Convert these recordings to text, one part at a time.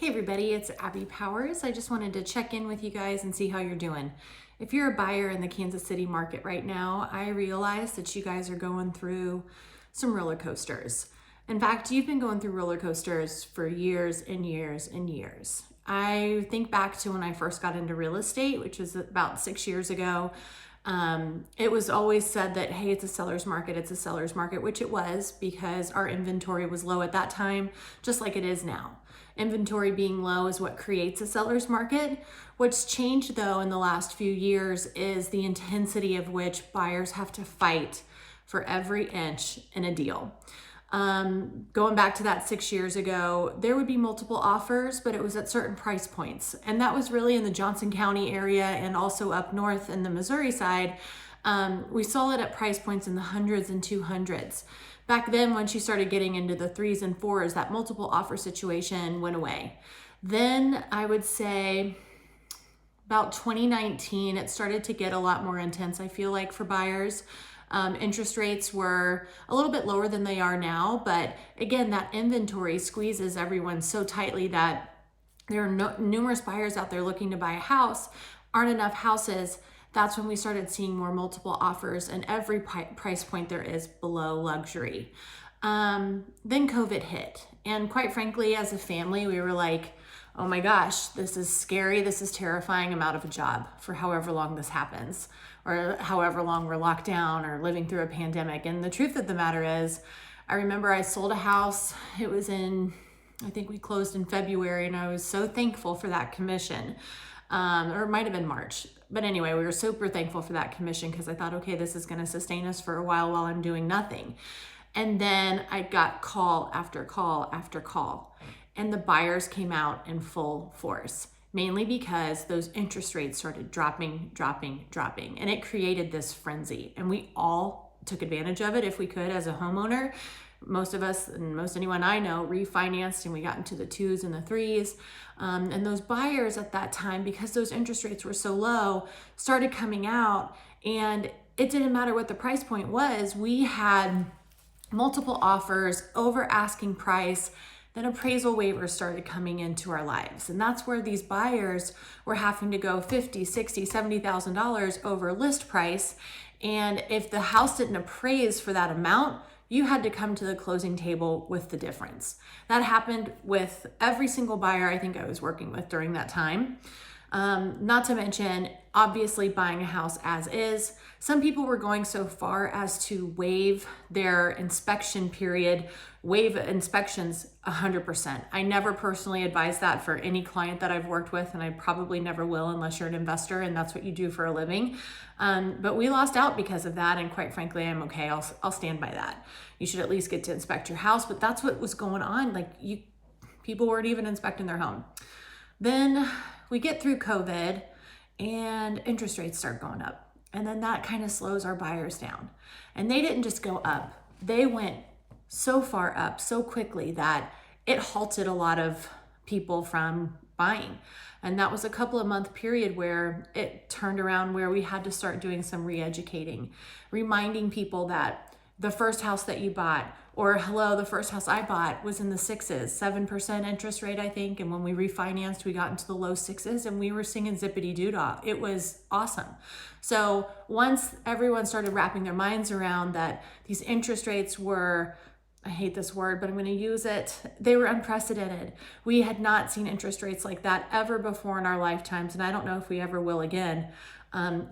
Hey everybody, it's Abby Powers. I just wanted to check in with you guys and see how you're doing. If you're a buyer in the Kansas City market right now, I realize that you guys are going through some roller coasters. In fact, you've been going through roller coasters for years and years and years. I think back to when I first got into real estate, which was about 6 years ago. It was always said that, hey, it's a seller's market, which it was because our inventory was low at that time, just like it is now. Inventory being low is what creates a seller's market. What's changed though in the last few years is the intensity of which buyers have to fight for every inch in a deal. Going back to that 6 years ago, there would be multiple offers, but it was at certain price points. And that was really in the Johnson County area and also up north in the Missouri side. We saw it at price points in the hundreds and 200s. Back then, once you started getting into the 3s and 4s, that multiple offer situation went away. Then I would say about 2019, it started to get a lot more intense, I feel like, for buyers. Interest rates were a little bit lower than they are now, but again, that inventory squeezes everyone so tightly that there are numerous buyers out there looking to buy a house, aren't enough houses. That's when we started seeing more multiple offers, and every price point there is below luxury. Then COVID hit, and quite frankly, as a family, we were like, oh my gosh, this is scary, this is terrifying, I'm out of a job for however long this happens, or however long we're locked down or living through a pandemic. And the truth of the matter is, I remember I sold a house, it was I think we closed in February, and I was so thankful for that commission. Or it might have been March. But anyway, we were super thankful for that commission because I thought, okay, this is going to sustain us for a while I'm doing nothing. And then I got call after call after call, and the buyers came out in full force, mainly because those interest rates started dropping. And it created this frenzy, and we all took advantage of it if we could as a homeowner. Most of us, and most anyone I know, refinanced, and we got into the 2s and the 3s. And those buyers at that time, because those interest rates were so low, started coming out, and it didn't matter what the price point was. We had multiple offers over asking price. Then appraisal waivers started coming into our lives. And that's where these buyers were having to go $50,000, $60,000, $70,000 over list price. And if the house didn't appraise for that amount, you had to come to the closing table with the difference. That happened with every single buyer I think I was working with during that time. Not to mention, obviously, buying a house as is. Some people were going so far as to waive their inspection period, waive inspections 100%. I never personally advise that for any client that I've worked with, and I probably never will unless you're an investor and that's what you do for a living. But we lost out because of that, and quite frankly, I'm okay. I'll stand by that. You should at least get to inspect your house, but that's what was going on. People weren't even inspecting their home. Then we get through COVID and interest rates start going up. And then that kind of slows our buyers down. And they didn't just go up. They went so far up so quickly that it halted a lot of people from buying. And that was a couple of month period where it turned around, where we had to start doing some re-educating, reminding people that the first house that you bought, or the first house I bought was in the 6s, 7% interest rate, I think. And when we refinanced, we got into the low 6s, and we were singing zippity doo-dah. It was awesome. So once everyone started wrapping their minds around that these interest rates were, I hate this word, but I'm going to use it, they were unprecedented. We had not seen interest rates like that ever before in our lifetimes, and I don't know if we ever will again.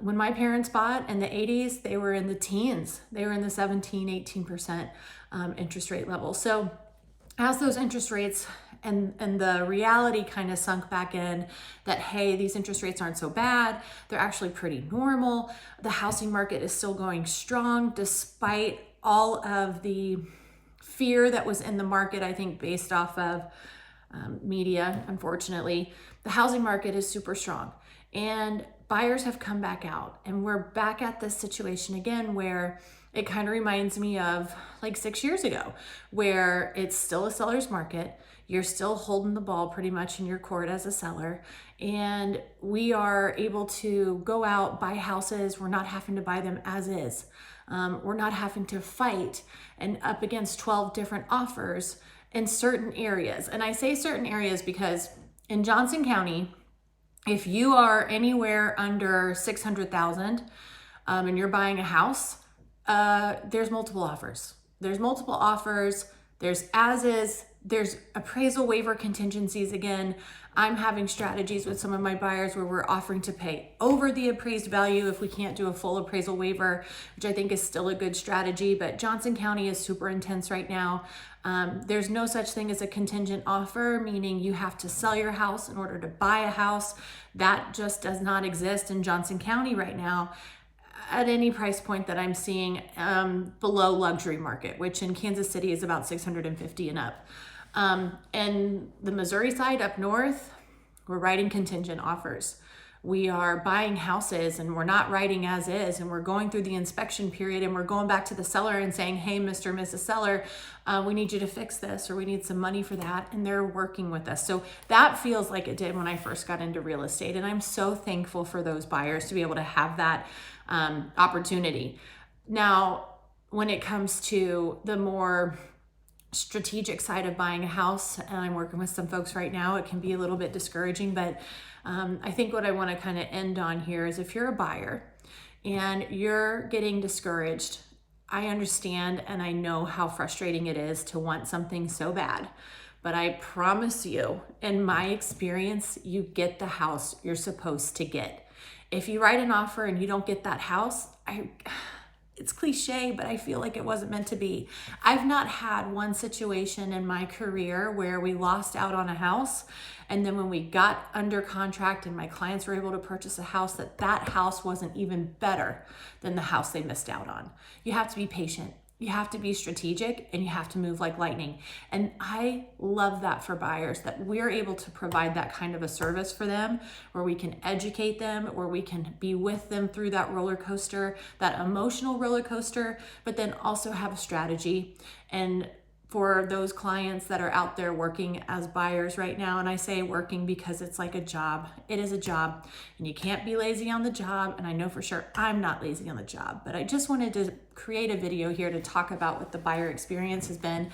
When my parents bought in the 80s, they were in the teens. They were in the 17, 18% interest rate level. So as those interest rates and the reality kind of sunk back in that, hey, these interest rates aren't so bad, they're actually pretty normal. The housing market is still going strong despite all of the fear that was in the market, I think based off of media, unfortunately. The housing market is super strong, and buyers have come back out, and we're back at this situation again where it kind of reminds me of like 6 years ago, where it's still a seller's market. You're still holding the ball pretty much in your court as a seller, and we are able to go out, buy houses. We're not having to buy them as is. We're not having to fight and up against 12 different offers in certain areas. And I say certain areas because in Johnson County, if you are anywhere under 600,000 and you're buying a house, there's multiple offers. There's multiple offers. There's as is. There's appraisal waiver contingencies. Again, I'm having strategies with some of my buyers where we're offering to pay over the appraised value if we can't do a full appraisal waiver, which I think is still a good strategy. But Johnson County is super intense right now. There's no such thing as a contingent offer, meaning you have to sell your house in order to buy a house. That just does not exist in Johnson County right now at any price point that I'm seeing below luxury market, which in Kansas City is about 650 and up. And the Missouri side up north, we're writing contingent offers. We are buying houses and we're not writing as is, and we're going through the inspection period and we're going back to the seller and saying, hey, Mr. and Mrs. Seller, we need you to fix this, or we need some money for that. And they're working with us. So that feels like it did when I first got into real estate. And I'm so thankful for those buyers to be able to have that opportunity. Now, when it comes to the more strategic side of buying a house, and I'm working with some folks right now, it can be a little bit discouraging, but I think what I want to kind of end on here is if you're a buyer and you're getting discouraged, I understand and I know how frustrating it is to want something so bad. But I promise you, in my experience, you get the house you're supposed to get. If you write an offer and you don't get that house, it's cliche, but I feel like it wasn't meant to be. I've not had one situation in my career where we lost out on a house, and then when we got under contract and my clients were able to purchase a house, that house wasn't even better than the house they missed out on. You have to be patient. You have to be strategic, and you have to move like lightning. And I love that for buyers, that we're able to provide that kind of a service for them, where we can educate them, where we can be with them through that roller coaster, that emotional roller coaster, but then also have a strategy. And for those clients that are out there working as buyers right now, and I say working because it's like a job. It is a job, and you can't be lazy on the job. And I know for sure I'm not lazy on the job, but I just wanted to create a video here to talk about what the buyer experience has been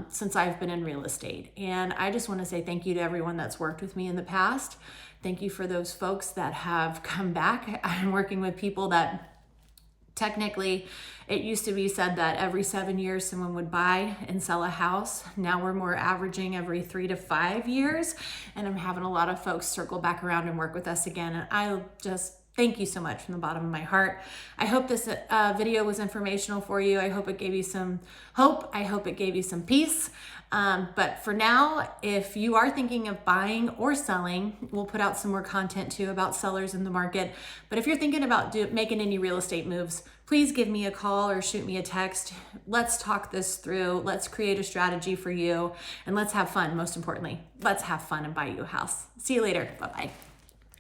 since I've been in real estate. And I just want to say thank you to everyone that's worked with me in the past. Thank you for those folks that have come back. I'm working with people that technically, it used to be said that every 7 years someone would buy and sell a house. Now we're more averaging every 3 to 5 years. And I'm having a lot of folks circle back around and work with us again. And I just thank you so much from the bottom of my heart. I hope this video was informational for you. I hope it gave you some hope. I hope it gave you some peace. But for now, if you are thinking of buying or selling, we'll put out some more content too about sellers in the market. But if you're thinking about making any real estate moves, please give me a call or shoot me a text. Let's talk this through. Let's create a strategy for you, and let's have fun. Most importantly, let's have fun and buy you a house. See you later. Bye-bye.